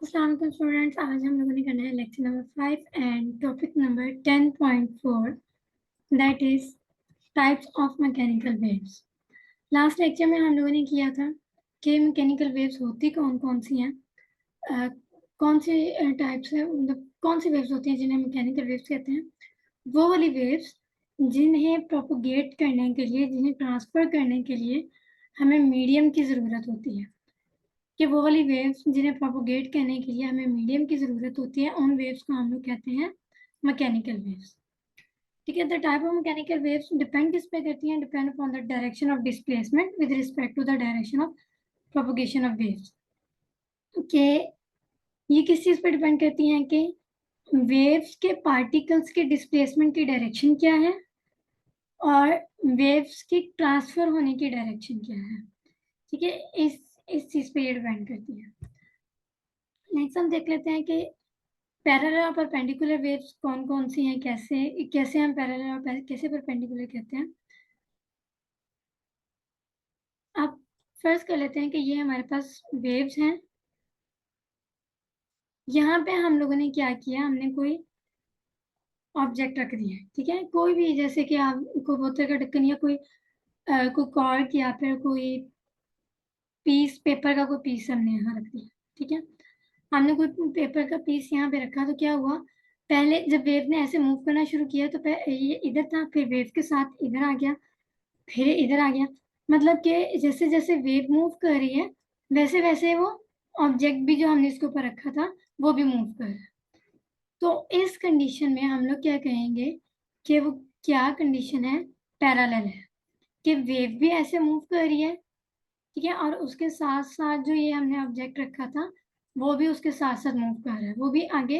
अस्सलाम वालेकुम स्टूडेंट्स, आज हम लोगों ने करना है lecture number 5 and topic number 10.4 that is types of mechanical waves. Last lecture में हम लोगों ने किया था कि मैकेनिकल वेव्स होती कौन कौन सी हैं, कौन सी टाइप्स है, मतलब कौन सी वेव्स होती हैं जिन्हें मैकेनिकल वेव्स कहते हैं। वो वाली वेव्स जिन्हें प्रोपोगेट करने के लिए, जिन्हें ट्रांसफर करने के लिए हमें मीडियम की ज़रूरत होती है, कि वो वाली वेव्स जिन्हें प्रोपोगेट करने के लिए हमें मीडियम की ज़रूरत होती है, उन वेव्स को हम लोग कहते हैं मैकेनिकल वेव्स। ठीक है, the type of mechanical waves depend किस पे करती हैं? Depend upon the direction of displacement with respect to the direction of propagation of waves. कि ये किस चीज़ पे डिपेंड करती हैं कि वेव्स के पार्टिकल्स के डिस्प्लेसमेंट की डायरेक्शन क्या है और वेव्स की ट्रांसफर होने की डायरेक्शन क्या है। ठीक है, इस चीज़ पे ये डिपेंड करती है। नेक्स्ट हम देख लेते हैं कि पैरेलल और परपेंडिकुलर वेव्स कौन कौन सी हैं, कैसे कैसे हम पैरेलल और कैसे परपेंडिकुलर कहते हैं। अब फर्स्ट कर लेते हैं कि ये हमारे पास वेव्स हैं। यहाँ पे हम लोगों ने क्या किया, हमने कोई ऑब्जेक्ट रख दिया है। ठीक है, कोई भी, जैसे कि आप कोई बोतल का ढक्कन या कोई कॉर्क या फिर कोई पीस, पेपर का कोई पीस हमने यहाँ रख दिया। ठीक है, हमने कोई पेपर का पीस यहाँ पे रखा तो क्या हुआ, पहले जब वेव ने ऐसे मूव करना शुरू किया तो ये इधर था, फिर वेव के साथ इधर आ गया, फिर इधर आ गया। मतलब कि जैसे जैसे वेव मूव कर रही है वैसे वैसे वो ऑब्जेक्ट भी जो हमने इसके ऊपर रखा था वो भी मूव कर रहा है। तो इस कंडीशन में हम लोग क्या कहेंगे कि वो क्या कंडीशन है, पैरेलल है, कि वेव भी ऐसे मूव कर रही है। ठीक है, और उसके साथ साथ जो ये हमने ऑब्जेक्ट रखा था वो भी उसके साथ साथ मूव कर रहा है, वो भी आगे,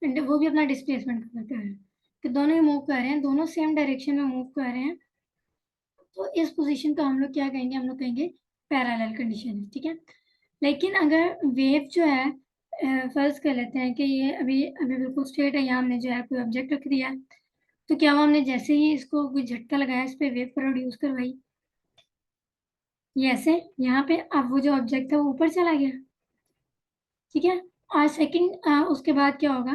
वो भी अपना डिस्प्लेसमेंट कवर कर रहा है, कि दोनों ही मूव कर रहे हैं, दोनों सेम डायरेक्शन में मूव कर रहे हैं। तो इस पोजीशन को हम लोग क्या कहेंगे, हम लोग कहेंगे पैरेलल कंडीशन है। ठीक है, लेकिन अगर वेव जो है, फर्ज कर लेते हैं कि ये अभी अभी बिल्कुल स्ट्रेट है, यहाँ हमने जो है कोई ऑब्जेक्ट रख दिया है, तो क्या हुआ, हमने जैसे ही इसको कोई झटका लगाया, इस पर वेव प्रोड्यूस करवाई, ये ऐसे यहाँ पे, अब वो जो ऑब्जेक्ट था वो ऊपर चला गया। ठीक है, और सेकंड उसके बाद क्या होगा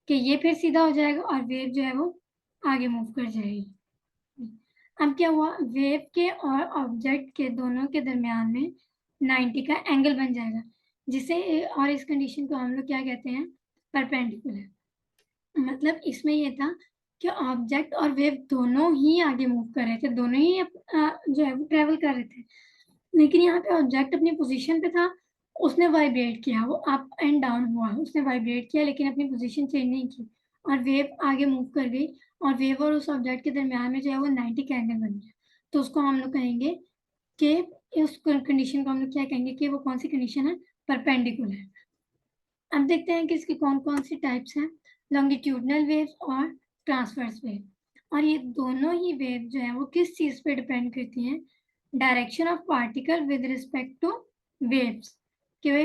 कि ये फिर सीधा हो जाएगा और वेव जो है वो आगे मूव कर जाएगी। अब क्या हुआ, वेव के और ऑब्जेक्ट के दोनों के दरमियान में 90 का एंगल बन जाएगा, जिसे, और इस कंडीशन को हम लोग क्या कहते हैं, परपेंडिकुलर। मतलब इसमें ये था कि ऑब्जेक्ट और वेव दोनों ही आगे मूव कर रहे थे, दोनों ही जो है वो ट्रेवल कर रहे थे, लेकिन यहाँ पे ऑब्जेक्ट अपनी पोजीशन पे था, उसने वाइब्रेट किया, वो अप एंड डाउन हुआ, उसने वाइब्रेट किया लेकिन अपनी पोजीशन चेंज नहीं की, और वेव आगे मूव कर गई, और वेव और उस ऑब्जेक्ट के दरमियान में जो है वो 90 का एंगल बन गया। तो उसको हम लोग कहेंगे कि, उस कंडीशन को हम लोग क्या कहेंगे कि वो कौन सी कंडीशन है, परपेंडिकुलर। अब देखते हैं कि इसकी कौन कौन सी टाइप्स हैं, लॉन्गिट्यूडनल वेव्स और ट्रांसवर्स वेव। और ये दोनों ही वेव जो है वो किस चीज पे डिपेंड करती हैं, direction of particle with respect two waves, कि वे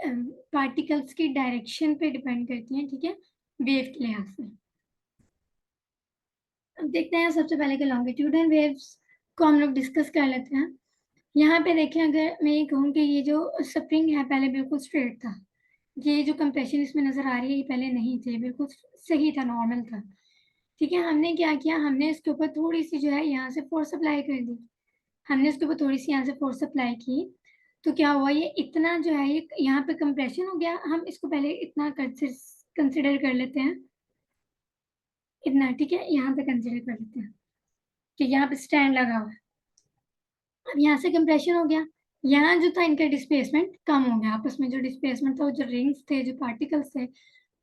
पार्टिकल्स की डायरेक्शन पे डिपेंड करती हैं। ठीक है, वेव के लिहाज से। अब देखते हैं सबसे पहले कि लॉन्गिट्यूडनल वेव्स को हम लोग डिस्कस कर लेते हैं। यहाँ पे देखें, अगर मैं ये कहूँ कि ये जो स्प्रिंग है पहले बिल्कुल स्ट्रेट था, ये जो कंप्रेशन इसमें नजर आ रही है ये पहले नहीं थे, बिल्कुल सही था, नॉर्मल था। ठीक है, हमने क्या किया, हमने इसके ऊपर थोड़ी सी जो है यहाँ से फोर्स अप्लाई कर दी, हमने इसके ऊपर थोड़ी सी यहाँ से फोर्स अप्लाई की, तो क्या हुआ, ये इतना जो है ये यहाँ पे कंप्रेशन हो गया। हम इसको पहले इतना कंसिडर कर लेते हैं, इतना। ठीक है, यहाँ पे कंसिडर कर लेते हैं कि यहाँ पे स्टैंड लगा हुआ है। अब यहाँ से कंप्रेशन हो गया, यहाँ जो था इनका डिस्प्लेसमेंट कम हो गया, आपस में जो डिस्प्लेसमेंट था, जो रिंग्स थे, जो पार्टिकल्स थे,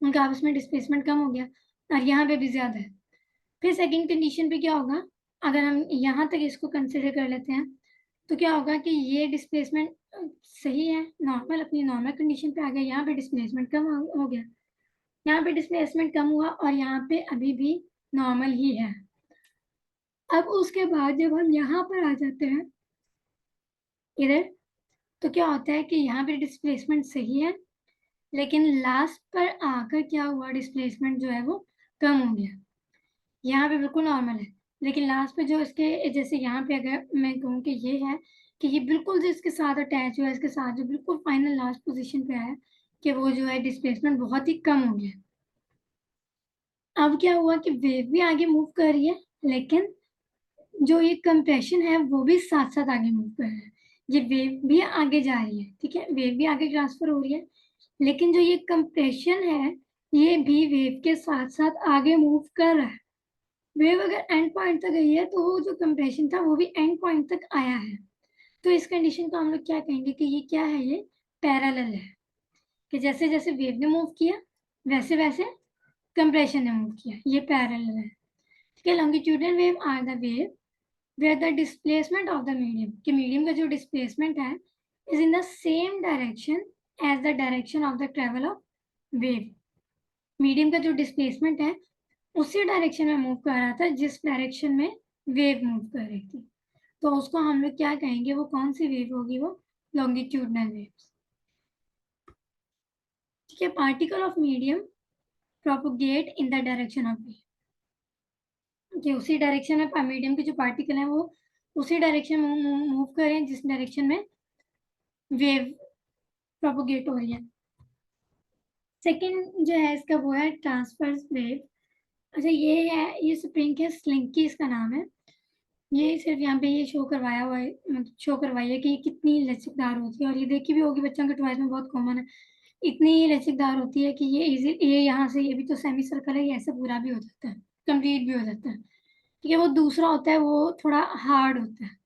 उनका आपस में डिस्प्लेसमेंट कम हो गया, और यहाँ पे भी ज्यादा है। फिर सेकंड कंडीशन पे क्या होगा, अगर हम यहाँ तक इसको कंसिडर कर लेते हैं, तो क्या होगा कि ये डिस्प्लेसमेंट सही है, नॉर्मल, अपनी नॉर्मल कंडीशन पे आ गया, यहाँ पे डिस्प्लेसमेंट कम हो गया, यहाँ पे डिस्प्लेसमेंट कम हुआ, और यहाँ पे अभी भी नॉर्मल ही है। अब उसके बाद जब हम यहाँ पर आ जाते हैं इधर, तो क्या होता है कि यहाँ पे डिस्प्लेसमेंट सही है, लेकिन लास्ट पर आकर क्या हुआ, डिस्प्लेसमेंट जो है वो कम हो गया। यहाँ पे बिल्कुल नॉर्मल है, लेकिन लास्ट पे जो इसके, जैसे यहाँ पे अगर मैं कहूँ कि ये है कि ये बिल्कुल जो इसके साथ अटैच हुआ है, इसके साथ जो बिल्कुल फाइनल लास्ट पोजीशन पे है, कि वो जो है डिस्प्लेसमेंट बहुत ही कम हो गया। अब क्या हुआ कि वेव भी आगे मूव कर रही है, लेकिन जो ये कंप्रेशन है वो भी साथ साथ आगे मूव कर रहा है। ये वेव भी आगे जा रही है, ठीक है, वेव भी आगे ट्रांसफर हो रही है, लेकिन जो ये कंप्रेशन है ये भी वेव के साथ साथ आगे मूव कर रहा है। वेव अगर एंड पॉइंट तक गई है तो वो जो कंप्रेशन था वो भी एंड पॉइंट तक आया है। तो इस कंडीशन को हम लोग क्या कहेंगे कि ये क्या है, ये पैरेलल है, कि जैसे जैसे वेव ने मूव किया वैसे वैसे कंप्रेशन ने मूव किया, ये पैरेलल है। ठीक है, longitudinal wave are the wave where the displacement of the medium, कि मीडियम का जो डिस्प्लेसमेंट है is in the same direction as the direction of the travel of wave. Medium का जो डिस्प्लेसमेंट है उसी डायरेक्शन में मूव कर रहा था जिस डायरेक्शन में वेव मूव कर रही थी। तो उसको हम लोग क्या कहेंगे, वो कौन सी वेव होगी, वो लॉन्गिट्यूडनल वेव्स। ठीक है, particle of medium propagate in the direction of wave, कि उसी डायरेक्शन में मीडियम के जो पार्टिकल हैं वो उसी डायरेक्शन में मूव करें जिस डायरेक्शन में वेव प्रोपोगेट हो रही है। सेकंड जो है इसका वो है ट्रांसवर्स वेव। अच्छा, ये है, ये स्प्रिंग है, स्लिंकी इसका नाम है। ये सिर्फ यहाँ पे ये शो करवाया हुआ है, मतलब शो करवाई है कि ये कितनी लचकदार होती है, और ये देखी भी होगी बच्चों के टॉयज में, बहुत कॉमन है। इतनी लचकदार होती है कि ये इजी, ये यहाँ से, ये भी तो सेमी सर्कल है, ये ऐसे पूरा भी हो जाता है, कंप्लीट भी हो जाता है। ठीक है, वो दूसरा होता है वो थोड़ा हार्ड होता है,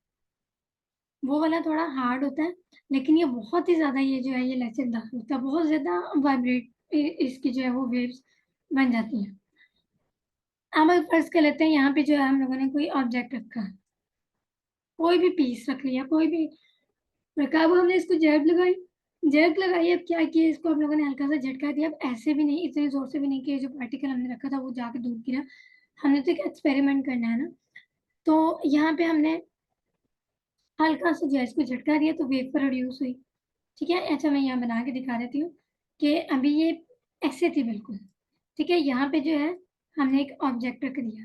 वो वाला थोड़ा हार्ड होता है, लेकिन ये बहुत ही ज्यादा, ये जो है ये लचकदार होता है, बहुत ज्यादा वाइब्रेट इसकी जो है वो वेव्स बन जाती हैं। अब अगर फर्ज कर लेते हैं यहाँ पे जो है हम लोगों ने कोई ऑब्जेक्ट रखा है, कोई भी पीस रख लिया, कोई भी रखा, अब हमने इसको जेट लगाई, जेट लगाई, अब क्या किया, इसको हम लोगों ने हल्का सा झटका दिया, अब ऐसे भी नहीं, इतने जोर से भी नहीं कि जो पार्टिकल हमने रखा था वो जाके दूर गिरा। हमने तो एक एक्सपेरिमेंट करना है ना, तो यहाँ पे हमने हल्का सा जो है इसको झटका दिया तो वेव प्रोड्यूस हुई। ठीक है, अच्छा मैं यहाँ बना के दिखा देती हूँ कि अभी ये ऐसे थी बिल्कुल। ठीक है, यहाँ पे जो है हमने एक ऑब्जेक्ट रख दिया,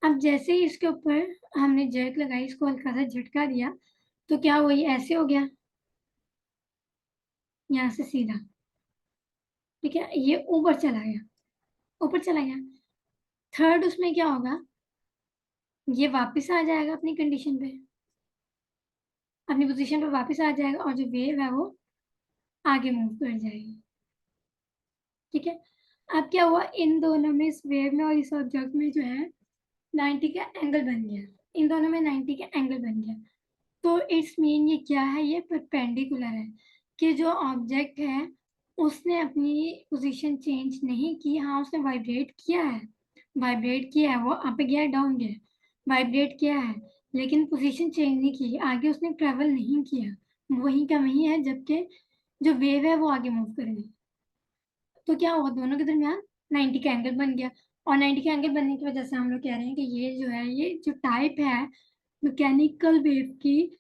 अब जैसे ही इसके ऊपर हमने जेट लगाई, इसको हल्का सा झटका दिया, तो क्या हुआ, ये ऐसे हो गया, यहाँ से सीधा। ठीक है, ये ऊपर चला गया, ऊपर चला गया। थर्ड उसमें क्या होगा, ये वापस आ जाएगा अपनी कंडीशन पे, अपनी पोजीशन पे वापस आ जाएगा, और जो वेव है वो आगे मूव कर जाएगी। ठीक है, अब क्या हुआ, इन दोनों में, इस वेव में और इस ऑब्जेक्ट में जो है 90 का एंगल बन गया, इन दोनों में 90 का एंगल बन गया। तो इट्स मीन ये क्या है, ये परपेंडिकुलर है, कि जो ऑब्जेक्ट है उसने अपनी पोजीशन चेंज नहीं की, हाँ उसने वाइब्रेट किया है, वाइब्रेट किया है, वो अप गया डाउन गया, वाइब्रेट किया है, लेकिन पोजीशन चेंज नहीं की, आगे उसने ट्रेवल नहीं किया, वहीं का वहीं है, जबकि जो वेव है वो आगे मूव कर रही है। तो क्या हुआ, दोनों के दरमियान 90 का एंगल बन गया, और 90 का एंगल बनने की वजह से हम लोग कह रहे हैं कि ये जो है, ये जो टाइप है मैकेनिकल वेव की,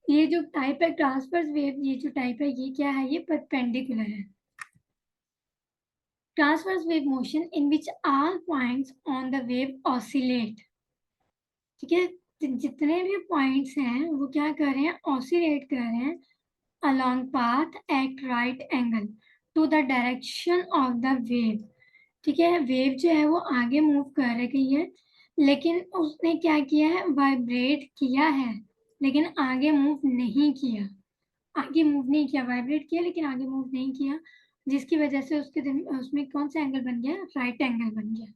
ये जो टाइप है ट्रांसवर्स वेव, ये जो टाइप है ये क्या है, ये परपेंडिकुलर है। Transverse wave motion in which all points on the wave oscillate. ठीक है, जितने भी पॉइंट्स हैं वो क्या कर रहे हैं, ऑसिलेट कर रहे हैं along path at right angle to the direction of the wave। ठीक है, वेव जो है वो आगे मूव कर रही है, लेकिन उसने क्या किया है, वाइब्रेट किया है, लेकिन आगे मूव नहीं किया, आगे मूव नहीं किया, वाइब्रेट किया लेकिन आगे मूव नहीं किया, जिसकी वजह से उसमें कौन सा एंगल बन गया, राइट एंगल बन गया।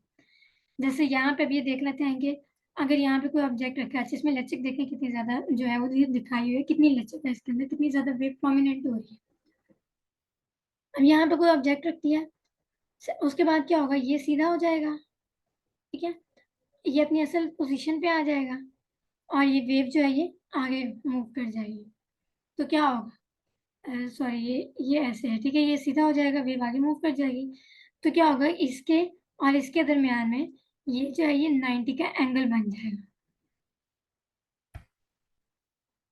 जैसे यहाँ पे भी ये देख लेते हैं कि अगर यहाँ पे कोई ऑब्जेक्ट रखा है, जिसमें लचक देखें कितनी ज्यादा जो है वो दिखाई हुई है, कितनी लचक है इसके अंदर, कितनी ज्यादा वेव प्रोमिनेंट हो रही है। अब यहाँ पे कोई ऑब्जेक्ट रख दिया, उसके बाद क्या होगा, ये सीधा हो जाएगा। ठीक है, ये अपनी असल पोजीशन पे आ जाएगा, और ये वेव जो है ये आगे मूव कर जाएगी। तो क्या होगा, सॉरी, ये ऐसे है, ठीक है, ये सीधा हो जाएगा, वेव आगे मूव कर जाएगी। तो क्या होगा, इसके और इसके दरमियान में ये जो है ये 90 का एंगल बन जाएगा।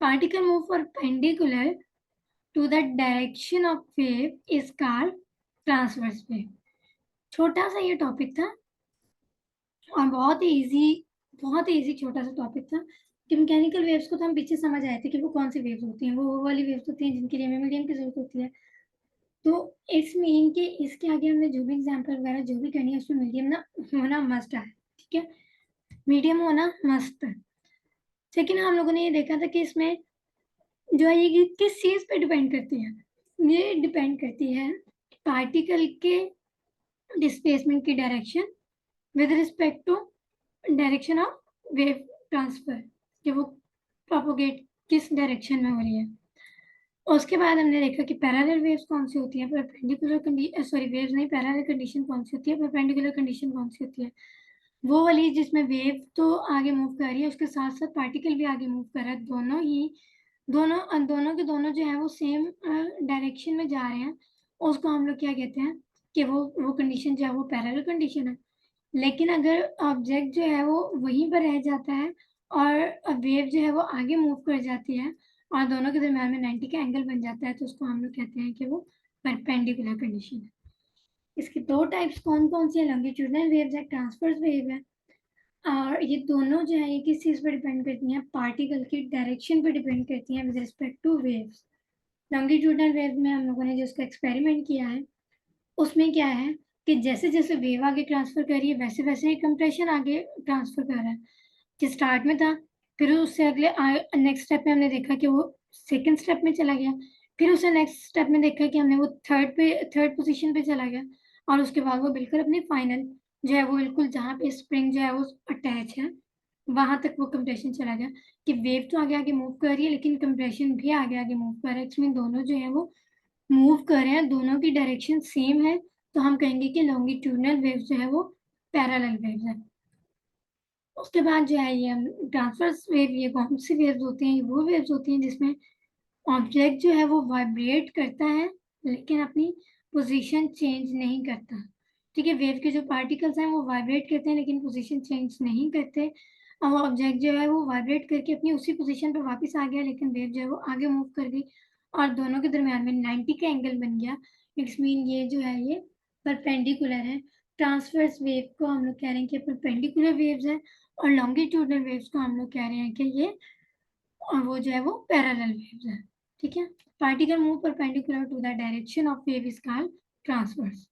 Particle move perpendicular to the direction of wave is called transverse wave। छोटा सा ये टॉपिक था, और बहुत ही इजी छोटा सा टॉपिक था, कि मैकेनिकल वेव्स को तो हम पीछे समझ आए थे कि वो कौन सी वेव्स होती हैं, वो वाली वेव्स होती हैं जिनके लिए हमें मीडियम की जरूरत होती है। तो इसमें कि इसके आगे हमने जो भी एग्जाम्पल वगैरह जो भी करनी है उसमें मीडियम ना होना मस्ट है, ठीक है, मीडियम होना मस्ट है। सेकेंड हम लोगों ने ये देखा था कि इसमें जो है ये किस चीज पे डिपेंड करती है, ये डिपेंड करती है पार्टिकल के डिस्प्लेसमेंट की direction with respect to direction of wave transfer, कि वो प्रोपोगेट किस डायरेक्शन में हो रही है। उसके बाद हमने देखा कि पैरेलल वेव्स कौन सी होती है, परपेंडिकुलर कंडीशन, सॉरी वेव्स नहीं, पैरेलल कंडीशन कौन सी होती है, परपेंडिकुलर कंडीशन कौन सी होती है। वो वाली जिसमें वेव तो आगे मूव कर रही है उसके साथ साथ पार्टिकल भी आगे मूव कर रहा है, दोनों ही दोनों के दोनों जो है वो सेम डायरेक्शन में जा रहे हैं, उसको हम लोग क्या कहते हैं कि वो कंडीशन जो है वो पैरेलल कंडीशन है। लेकिन अगर ऑब्जेक्ट जो है वो वहीं पर रह जाता है और वेव जो है वो आगे मूव कर जाती है और दोनों के दरम्यान में 90 का एंगल बन जाता है, तो उसको हम लोग कहते हैं कि वो परपेंडिकुलर कंडीशन है। इसके दो टाइप्स कौन कौन से हैं, लॉन्गिट्यूडनल वेव्स है, ट्रांसवर्स वेव है। और ये दोनों जो है ये किस चीज पर डिपेंड करती हैं, पार्टिकल की डायरेक्शन पर डिपेंड करती हैं with respect two waves. Longitudinal wave में हम लोगों ने जो उसका एक्सपेरिमेंट किया है उसमें क्या है कि जैसे जैसे वेव आगे ट्रांसफर कर रही है वैसे वैसे ही कंप्रेशन आगे ट्रांसफर कर रहा है, कि स्टार्ट में था, फिर उससे अगले नेक्स्ट स्टेप में हमने देखा कि वो सेकंड स्टेप में चला गया, फिर उसे नेक्स्ट स्टेप में देखा कि हमने वो थर्ड पोजीशन पे चला गया, और उसके बाद वो बिल्कुल अपनी फाइनल जो है वो बिल्कुल जहाँ पे स्प्रिंग जो है वो अटैच है वहां तक वो कंप्रेशन चला गया, कि वेव तो आगे आगे मूव कर रही है लेकिन कंप्रेशन भी आगे आगे मूव कर रहा है, इसमें दोनों जो है वो मूव कर रहे हैं, दोनों की डायरेक्शन सेम है, तो हम कहेंगे कि लॉन्गिट्यूडनल वेव जो है वो पैरेलल वेव है। उसके बाद जो है ये ट्रांसवर्स वेव, ये कौन सी वेव्स होती हैं, ये वो वेव्स होती हैं जिसमें ऑब्जेक्ट जो है वो वाइब्रेट करता है लेकिन अपनी पोजीशन चेंज नहीं करता। ठीक है, वेव के जो पार्टिकल्स हैं वो वाइब्रेट करते हैं लेकिन पोजीशन चेंज नहीं करते, और वो ऑब्जेक्ट जो है वो वाइब्रेट करके अपनी उसी पोजीशन पर वापस आ गया लेकिन वेव जो है वो आगे मूव कर गई और दोनों के दरम्यान में 90 का एंगल बन गया। इट्स मीन ये जो है ये परपेंडिकुलर है। ट्रांसवर्स वेव को हम लोग कह रहे हैं कि परपेंडिकुलर वेव्स है, और लॉन्गिट्यूडनल वेव्स को हम लोग कह रहे हैं कि ये और वो जो है वो पैरेलल वेव्स है। ठीक है, particle move perpendicular to the direction of wave is called transverse.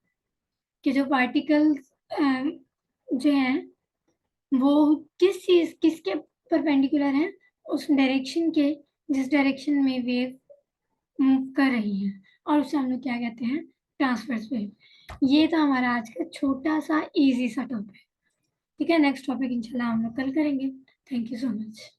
कि जो पार्टिकल्स जो हैं वो किसके परपेंडिकुलर हैं, उस डायरेक्शन के जिस डायरेक्शन में वेव मूव कर रही है, और उसे हम लोग क्या कहते हैं, ट्रांसवर्स वेव। ये था हमारा आज का छोटा सा इजी सा टॉपिक। ठीक है, नेक्स्ट टॉपिक इंशाल्लाह हम लोग कल करेंगे। Thank you so much.